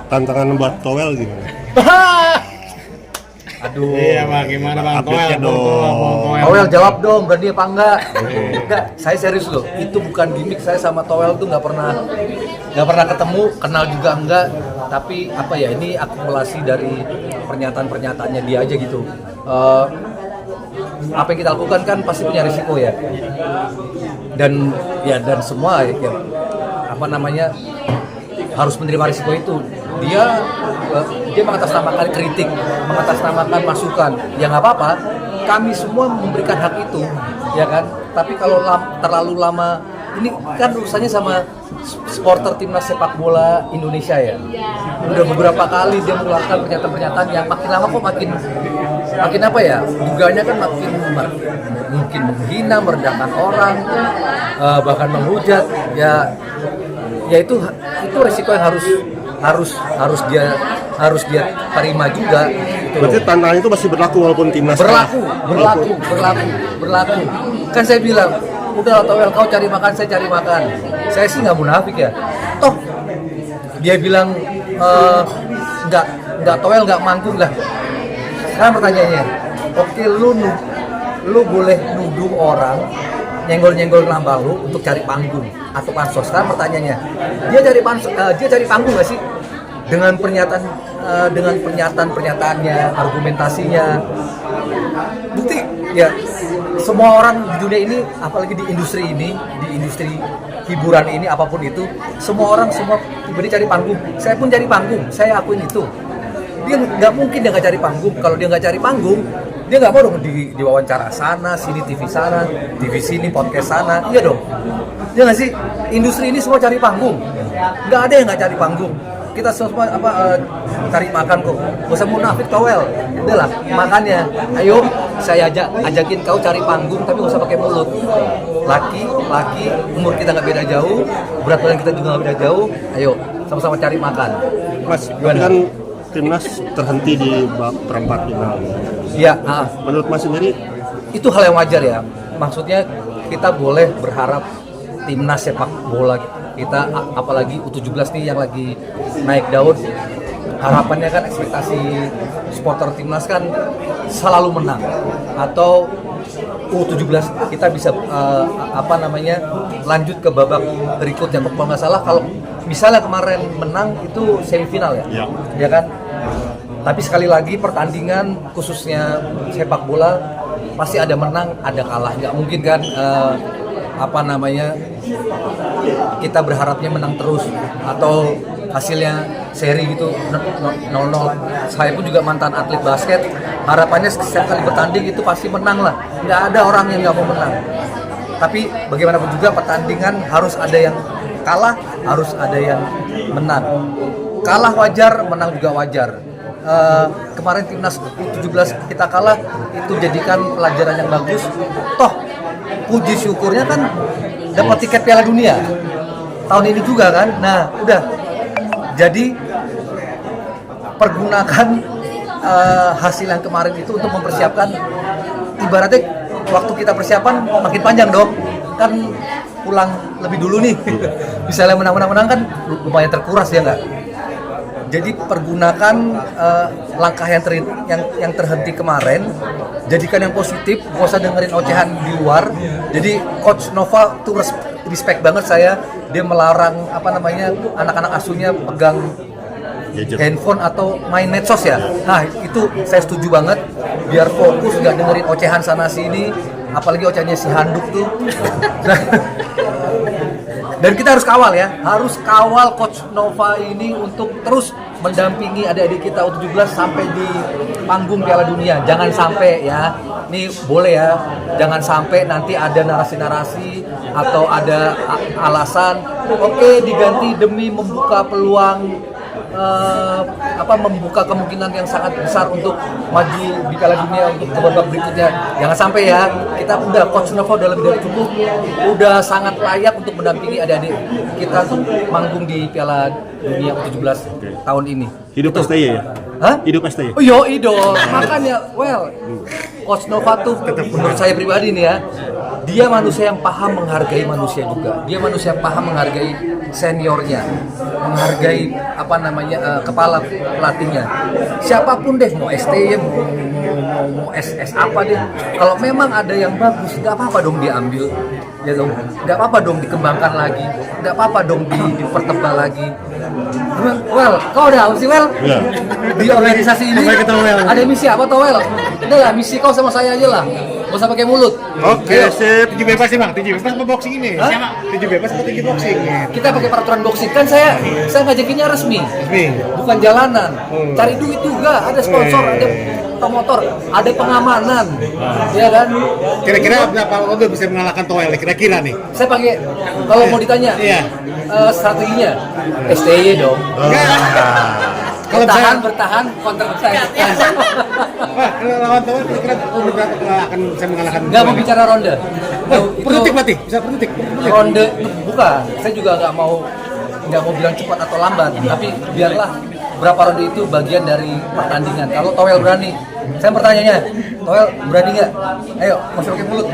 tantangan buat Towel gimana? Aduh. Iya Bang, gimana Bang? Update-nya dong. Towel jawab dong, berani apa enggak? Enggak, saya serius loh. Itu bukan gimmick, saya sama Towel tuh nggak pernah ketemu, kenal juga enggak. Tapi apa ya, ini akumulasi dari pernyataan-pernyataannya dia aja gitu. Apa yang kita lakukan kan pasti punya risiko ya. Dan semua ya, apa namanya, harus menerima risiko itu. Dia mengatasnamakan kritik, mengatasnamakan masukan. Ya nggak apa-apa, kami semua memberikan hak itu, ya kan. Tapi kalau terlalu lama, ini kan urusannya sama supporter timnas sepak bola Indonesia ya. Udah beberapa kali dia mengeluarkan pernyataan-pernyataan yang makin lama kok makin apa ya? Dugaannya kan makin mungkin menghina, merendahkan orang, bahkan menghujat. Ya itu resiko yang harus dia terima juga gitu. Berarti tantangan itu masih berlaku walaupun timnas berlaku. Kan saya bilang, udah Towel, kau cari makan, saya cari makan. Saya sih nggak munafik ya. Toh dia bilang nggak Towel nggak manggung lah. Sekarang pertanyaannya, oke, lu boleh nuduh orang nyenggol nambah lu untuk cari panggung atau pansos. Sekarang pertanyaannya, dia cari panggung nggak sih dengan pernyataannya, argumentasinya? Bukti ya, semua orang di dunia ini, apalagi di industri hiburan ini, apapun itu, semua pribadi cari panggung. Saya pun cari panggung, saya akuin itu. Dia nggak mungkin dia nggak cari panggung. Kalau dia nggak cari panggung, dia nggak mau dong di wawancara sana, sini TV sana, TV sini, podcast sana. Iya dong. Ya nggak sih? Industri ini semua cari panggung. Nggak ada yang nggak cari panggung. Kita semua cari makan kok. Gak usah munafik, Towel. Udahlah, makannya. Ayo, saya ajakin kau cari panggung, tapi gak usah pakai mulut. Laki, umur kita nggak beda jauh, berat badan kita juga nggak beda jauh. Ayo, sama-sama cari makan. Mas, kan timnas terhenti di perempat final. Iya. Menurut Mas sendiri, itu hal yang wajar ya. Maksudnya kita boleh berharap timnas sepak bola kita, apalagi U17 nih yang lagi naik daun, harapannya kan, ekspektasi supporter timnas kan selalu menang, atau U17 kita bisa lanjut ke babak berikutnya. Kalau nggak salah, kalau misalnya kemarin menang itu semifinal ya kan. Tapi sekali lagi, pertandingan khususnya sepak bola pasti ada menang, ada kalah. Nggak mungkin kan kita berharapnya menang terus atau hasilnya seri gitu 0-0. Saya pun juga mantan atlet basket, harapannya setiap kali bertanding itu pasti menang lah. Nggak ada orang yang nggak mau menang. Tapi bagaimanapun juga pertandingan harus ada yang kalah, harus ada yang menang. Kalah wajar, menang juga wajar. Kemarin timnas U17 kita kalah, itu jadikan pelajaran yang bagus. Toh puji syukurnya kan dapat tiket Piala Dunia tahun ini juga kan. Nah udah, jadi pergunakan hasil yang kemarin itu untuk mempersiapkan, ibaratnya waktu kita persiapan makin panjang dong kan, pulang lebih dulu nih. Misalnya menang kan lumayan terkuras ya nggak. Jadi pergunakan langkah yang terhenti kemarin, jadikan yang positif, nggak usah dengerin ocehan di luar. Jadi Coach Nova tuh respect banget saya, dia melarang anak-anak asuhnya pegang handphone atau main medsos ya. Nah itu saya setuju banget, biar fokus, nggak dengerin ocehan sana sini, apalagi ocehannya si handuk tuh. Dan kita harus kawal Coach Nova ini untuk terus mendampingi adik-adik kita U17 sampai di panggung Piala Dunia. Jangan sampai ya, ini boleh ya, jangan sampai nanti ada narasi-narasi atau ada alasan, oke, diganti demi membuka peluang, membuka kemungkinan yang sangat besar untuk maju di Piala Dunia untuk ke babak berikutnya. Jangan sampai ya. Kita udah, Coach Nova udah lebih dari cukup, udah sangat layak untuk mendampingi adik-adik kita untuk manggung di Piala Dunia U17 tahun ini. Hidup STY ya? Hah? Hidup STY? Oh iya, idol. Makanya, Coach Nova tuh menurut saya pribadi nih ya, dia manusia yang paham menghargai manusia juga. Dia manusia yang paham menghargai seniornya, menghargai apa namanya kepala pelatihnya. Siapapun deh, mau STY, mau SS apa deh. Kalau memang ada yang bagus, nggak apa-apa dong diambil, ya dong. Nggak apa-apa dong dikembangkan lagi, nggak apa-apa dong dipertebal lagi. Well, kau udah sih Well? Iya. Di organisasi ini Sampai ketemu, Well. ada misi apa toh Well? Udah lah, misi kau sama saya aja lah. Gak usah pakai mulut. Oke, Ayo. sip. Tinju bebas sih bang, tinju bebas apa boxing ini? Hah? Siapa? Tinju bebas atau tinju boxing? Kita pakai peraturan boxing kan saya ngajakinnya resmi, bukan jalanan. Cari duit juga, ada sponsor, ada promotor, ada pengamanan, ya kan? Kira-kira berapa ronde bisa mengalahkan Toel? Kira-kira nih? Saya pakai, kalau mau ditanya, Iya. strateginya STY dong. Kalau Bertahan, counter attack. Wah, kalau lawan Toel kira-kira berapa akan bisa mengalahkan? Nggak mau bicara ronde. Per detik berarti? Bisa per detik? Ronde bukan. Saya juga nggak mau bilang cepat atau lambat, tapi biarlah berapa ronde itu bagian dari pertandingan. Kalau Toel berani, saya bertanya, Toel berani nggak? Ayo, masuk ke mulut.